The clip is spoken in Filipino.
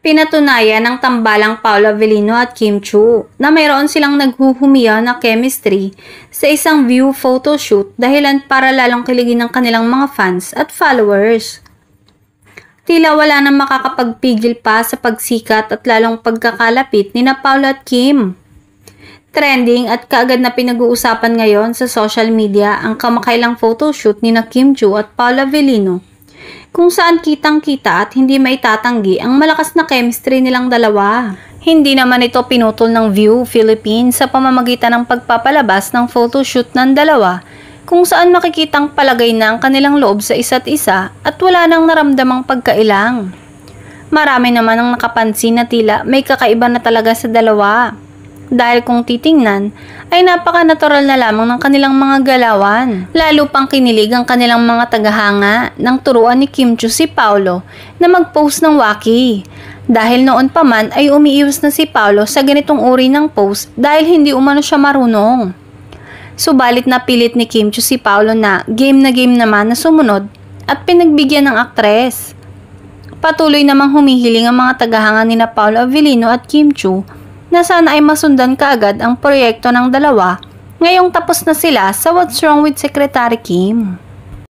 Pinatunayan ng tambalang Paolo Avellino at Kim Chiu na mayroon silang naghuhumiya na chemistry sa isang view photoshoot dahilan para lalong kiligin ng kanilang mga fans at followers. Tila wala nang makakapagpigil pa sa pagsikat at lalong pagkakalapit ni na Paolo at Kim. Trending at kaagad na pinag-uusapan ngayon sa social media ang kamakailang photoshoot ni na Kim Chiu at Paolo Avellino, kung saan kitang-kita at hindi maitatanggi ang malakas na chemistry nilang dalawa. Hindi naman ito pinutol ng View Philippines sa pamamagitan ng pagpapalabas ng photoshoot ng dalawa, kung saan makikitang palagay na ang kanilang loob sa isa't isa at wala nang naramdamang pagkailang. Marami naman ang nakapansin na tila may kakaiba na talaga sa dalawa. Dahil kung titingnan, ay napaka-natural na lamang ng kanilang mga galawan. Lalo pang kinilig ang kanilang mga tagahanga ng turuan ni Kim Chiu si Paolo na mag-post ng waki. Dahil noon pa man ay umiiwas na si Paolo sa ganitong uri ng post dahil hindi umano siya marunong. Subalit napilit ni Kim Chiu si Paolo na game naman na sumunod at pinagbigyan ng aktres. Patuloy namang humihiling ang mga tagahanga ni na Paolo Avellino at Kim Chiu na sana ay masundan kaagad ang proyekto ng dalawa ngayong tapos na sila sa What's Wrong with Secretary Kim.